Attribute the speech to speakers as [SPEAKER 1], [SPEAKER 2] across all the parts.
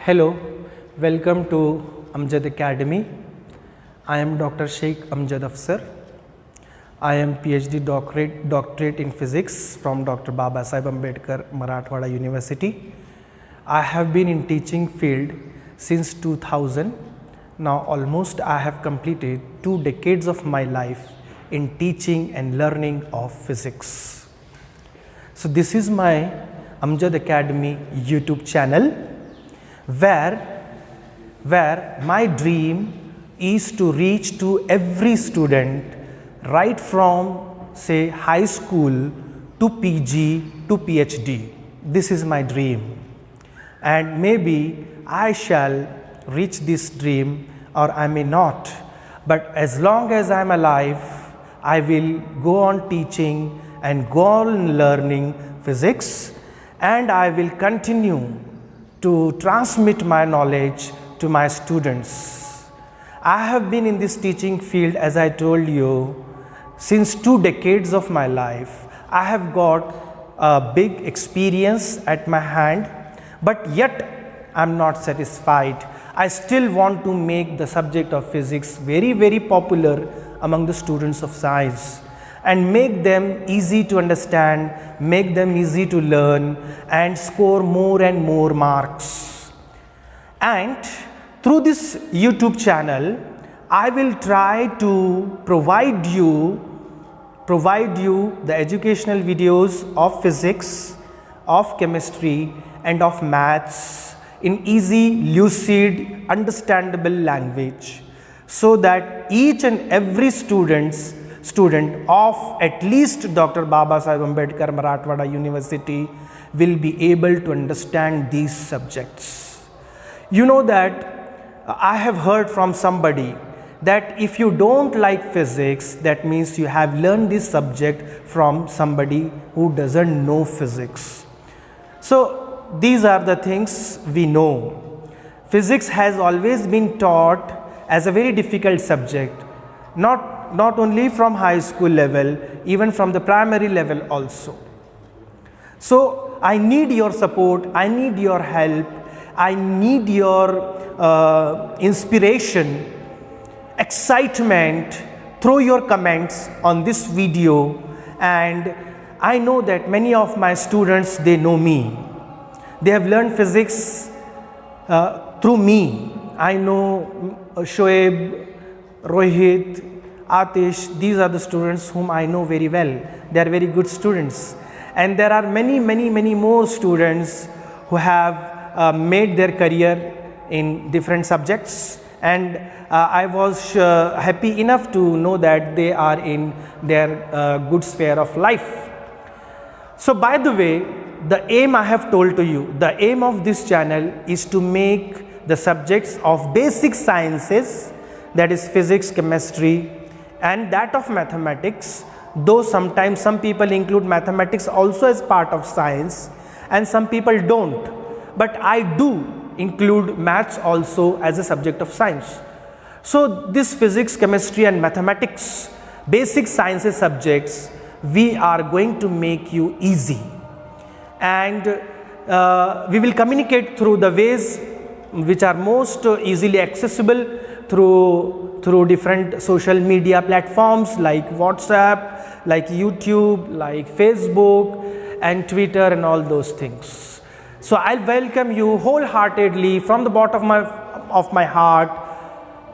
[SPEAKER 1] Hello, welcome to Amjad Academy. I am Dr. Sheikh Amjad Afsar. I am PhD doctorate in physics from Dr. Baba Saheb Ambedkar, Marathwada University. I have been in teaching field since 2000. Now almost I have completed 2 decades of my life in teaching and learning of physics. So this is my Amjad Academy YouTube channel where my dream is to reach to every student right from say high school to PG to PhD. This is my dream, and maybe I shall reach this dream or I may not, but as long as I am alive I will go on teaching and go on learning physics, and I will continue to transmit my knowledge to my students. I have been in this teaching field, as I told you, since 2 decades of my life. I have got a big experience at my hand, but yet I am not satisfied. I still want to make the subject of physics very popular among the students of science and make them easy to understand, make them easy to learn and score more and more marks. And through this YouTube channel, I will try to provide you the educational videos of physics, of chemistry and of maths in easy, lucid, understandable language, so that each and every student of at least Dr. Baba Saheb Ambedkar Marathwada University will be able to understand these subjects. You know that I have heard from somebody that if you don't like physics, that means you have learned this subject from somebody who doesn't know physics. So these are the things we know. Physics has always been taught as a very difficult subject, not only from high school level, even from the primary level also. So I need your support, I need your help, I need your inspiration, excitement through your comments on this video. And I know that many of my students, they know me. They have learned physics through me. I know Shoaib, Rohit, Atish, these are the students whom I know very well. They are very good students. And there are many more students who have made their career in different subjects. And I was happy enough to know that they are in their good sphere of life. So by the way, the aim I have told to you, the aim of this channel is to make the subjects of basic sciences, that is physics, chemistry and that of mathematics, though sometimes some people include mathematics also as part of science and some people don't, but I do include maths also as a subject of science. So this physics, chemistry and mathematics, basic sciences subjects, we are going to make you easy, and we will communicate through the ways which are most easily accessible through different social media platforms like WhatsApp, like YouTube, like Facebook and Twitter and all those things. So I welcome you wholeheartedly from the bottom of my heart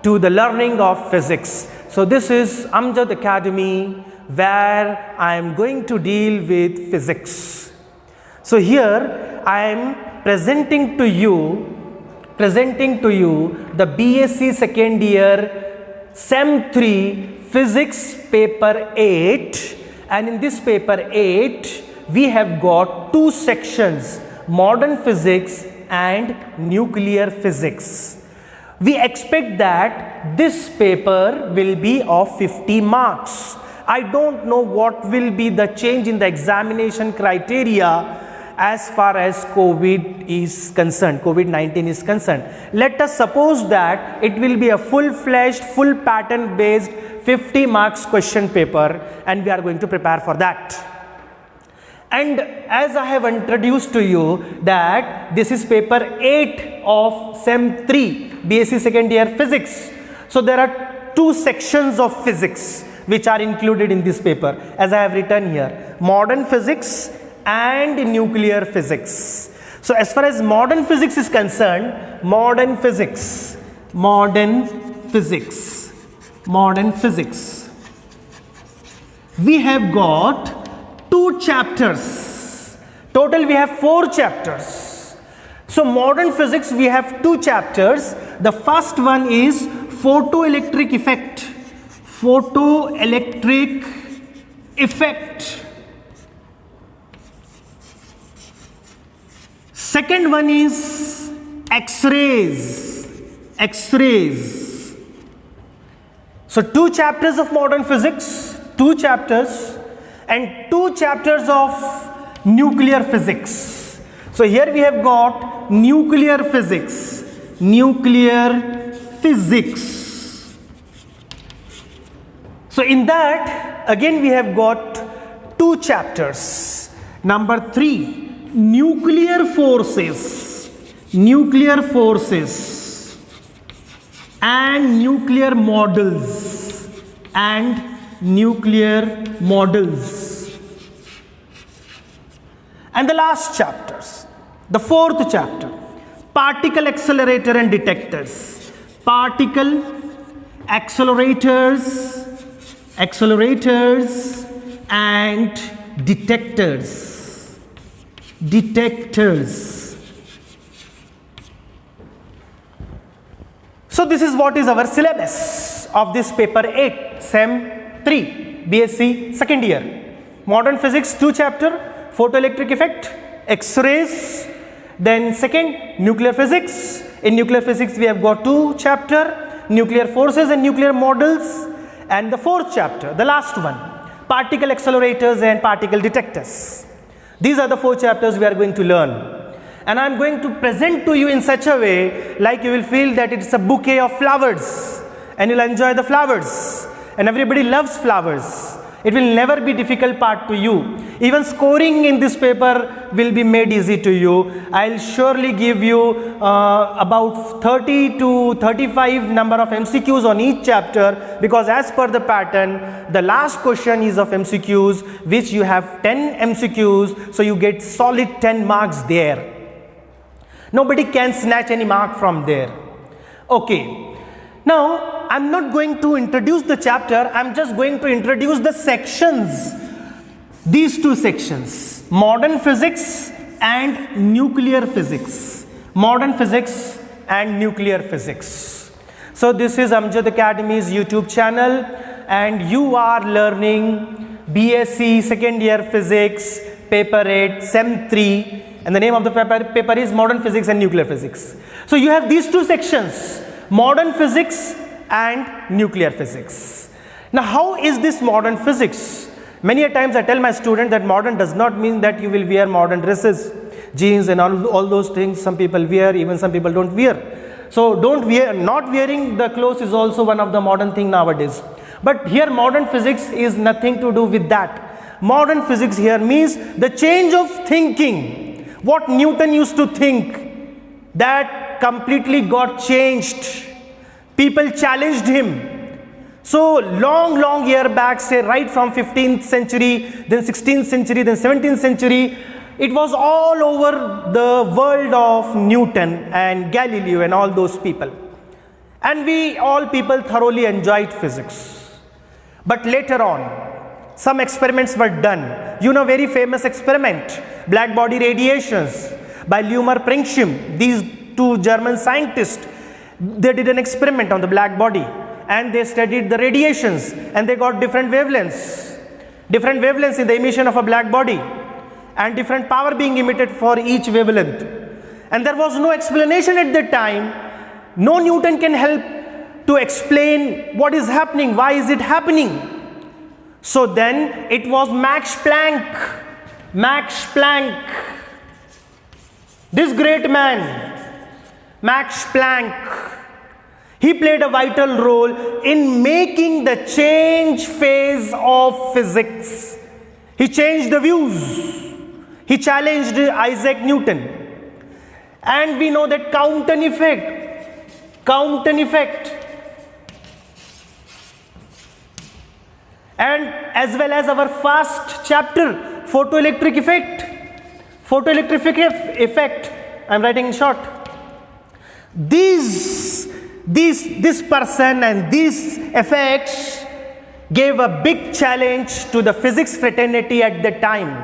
[SPEAKER 1] to the learning of physics. So this is Amjad Academy, where I am going to deal with physics. So here I am presenting to you the BSc second year Sem 3 Physics paper 8, and in this paper 8 we have got 2 sections, modern physics and nuclear physics. We expect that this paper will be of 50 marks. I don't know what will be the change in the examination criteria as far as COVID-19 is concerned. Let us suppose that it will be a full-fledged, full pattern based 50 marks question paper, and we are going to prepare for that. And as I have introduced to you that this is paper 8 of SEM 3 BSc second year physics. So there are two sections of physics which are included in this paper, as I have written here: modern physics and nuclear physics. So as far as modern physics is concerned, modern physics, we have got 2 chapters. Total we have 4 chapters. So modern physics we have 2 chapters. The first one is photoelectric effect. Second one is X-rays. So 2 chapters of modern physics, 2 chapters, and 2 chapters of nuclear physics. So here we have got nuclear physics. So in that, again we have got 2 chapters. Number 3, nuclear forces and nuclear models. And the last chapters, the 4th chapter, particle accelerator and detectors. Particle accelerators and detectors. So this is what is our syllabus of this paper 8 SEM 3 BSc second year. Modern physics 2 chapter, photoelectric effect, X-rays. Then second, nuclear physics. In nuclear physics we have got 2 chapter, nuclear forces and nuclear models. And the 4th chapter, the last one, particle accelerators and particle detectors. These are the 4 chapters we are going to learn. And I am going to present to you in such a way like you will feel that it's a bouquet of flowers and you'll enjoy the flowers. And everybody loves flowers. It will never be difficult part to you. Even scoring in this paper will be made easy to you. I'll surely give you about 30 to 35 number of MCQs on each chapter, because as per the pattern, the last question is of MCQs, which you have 10 MCQs, so you get solid 10 marks there. Nobody can snatch any mark from there. Okay. Now, I'm not going to introduce the chapter, I'm just going to introduce the sections. These 2 sections, modern physics and nuclear physics. Modern physics and nuclear physics. So this is Amjad Academy's YouTube channel, and you are learning BSc second year physics, paper 8, SEM 3, and the name of the paper is modern physics and nuclear physics. So you have these 2 sections, modern physics and nuclear physics. Now how is this modern physics? Many a times I tell my student that modern does not mean that you will wear modern dresses, jeans and all those things some people wear, even some people don't wear. So not wearing the clothes is also one of the modern thing nowadays. But here modern physics is nothing to do with that. Modern physics here means the change of thinking. What Newton used to think, that completely got changed. People challenged him. So long year back, say right from 15th century, then 16th century, then 17th century, it was all over the world of Newton and Galileo and all those people. And we all people thoroughly enjoyed physics. But later on, some experiments were done. You know, very famous experiment, black body radiations by Lummer Pringsheim. These 2 German scientists, they did an experiment on the black body and they studied the radiations, and they got different wavelengths in the emission of a black body, and different power being emitted for each wavelength. And there was no explanation at that time. No Newton can help to explain what is happening, why is it happening. So then it was Max Planck. This great man, Max Planck, he played a vital role in making the change phase of physics. He changed the views. He challenged Isaac Newton. And we know that Compton effect, and as well as our first chapter, photoelectric effect, I'm writing in short. This person and these effects gave a big challenge to the physics fraternity at the time.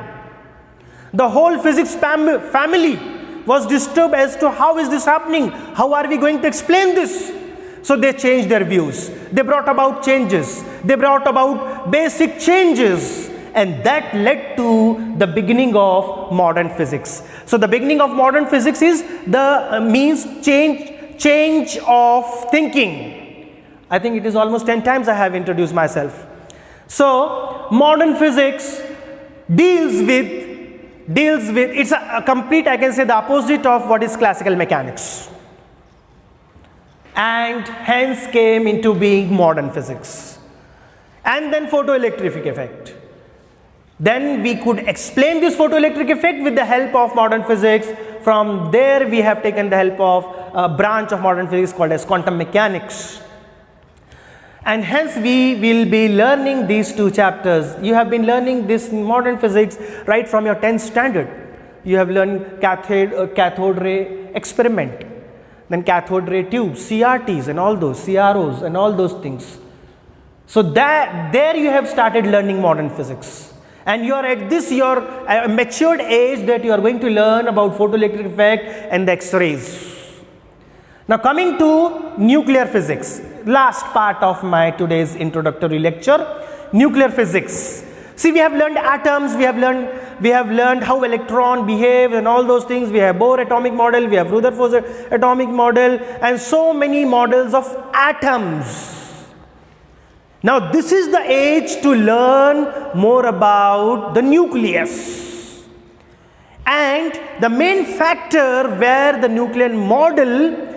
[SPEAKER 1] The whole physics family was disturbed as to how is this happening? How are we going to explain this? So they changed their views. They brought about changes. They brought about basic changes, and that led to the beginning of modern physics. So the beginning of modern physics is the means change of thinking. I think it is almost 10 times I have introduced myself. So modern physics deals with it's a complete, I can say, the opposite of what is classical mechanics, and hence came into being modern physics. And then photoelectric effect. Then we could explain this photoelectric effect with the help of modern physics. From there we have taken the help of a branch of modern physics called as quantum mechanics. And hence we will be learning these two chapters. You have been learning this modern physics right from your 10th standard. You have learned cathode ray experiment, then cathode ray tubes, CRTs and all those, CROs and all those things. So there you have started learning modern physics. And you are at this your matured age that you are going to learn about photoelectric effect and the X-rays. Now coming to nuclear physics, last part of my today's introductory lecture, nuclear physics. See, we have learned atoms, we have learned how electron behaves and all those things. We have Bohr atomic model, we have Rutherford atomic model, and so many models of atoms. Now this is the age to learn more about the nucleus. And the main factor where the nuclear model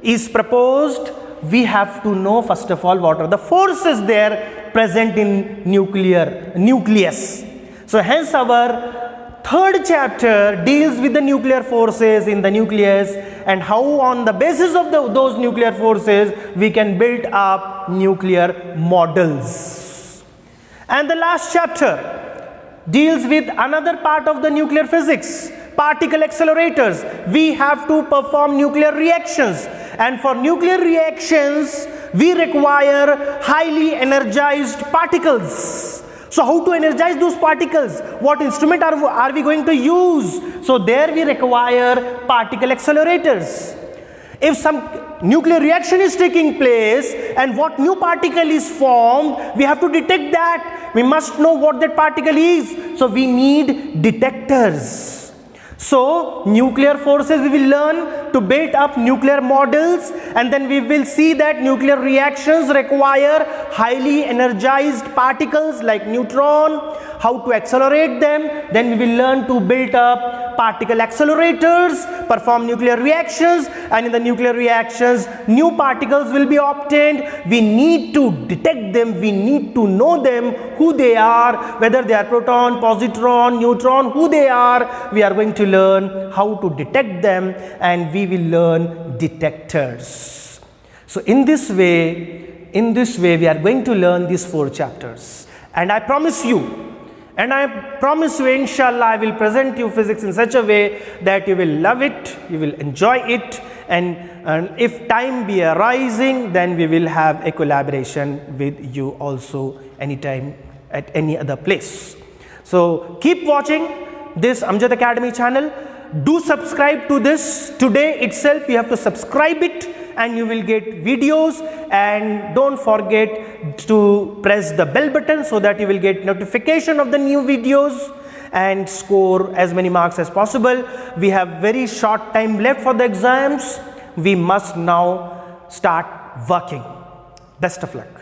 [SPEAKER 1] is proposed, we have to know first of all what are the forces there present in nucleus. So hence our third chapter deals with the nuclear forces in the nucleus and how on the basis of those nuclear forces we can build up nuclear models. And the last chapter deals with another part of the nuclear physics, particle accelerators. We have to perform nuclear reactions, and for nuclear reactions we require highly energized particles. So how to energize those particles? What instrument are we going to use? So there we require particle accelerators. If some nuclear reaction is taking place and what new particle is formed, we have to detect that. We must know what that particle is. So we need detectors. So nuclear forces we will learn to build up nuclear models, and then we will see that nuclear reactions require highly energized particles like neutron, how to accelerate them. Then we will learn to build up particle accelerators, perform nuclear reactions, and in the nuclear reactions new particles will be obtained. We need to detect them, we need to know them, who they are, whether they are proton, positron, neutron, who they are. We are going to learn how to detect them, and we will learn detectors. So in this way we are going to learn these 4 chapters, and I promise you, inshallah, I will present you physics in such a way that you will love it, you will enjoy it, and if time be arising, then we will have a collaboration with you also anytime at any other place. So keep watching this Amjad Academy channel. Do subscribe to this. Today itself you have to subscribe it and you will get videos, and don't forget to press the bell button so that you will get notification of the new videos and score as many marks as possible. We have very short time left for the exams. We must now start working. Best of luck.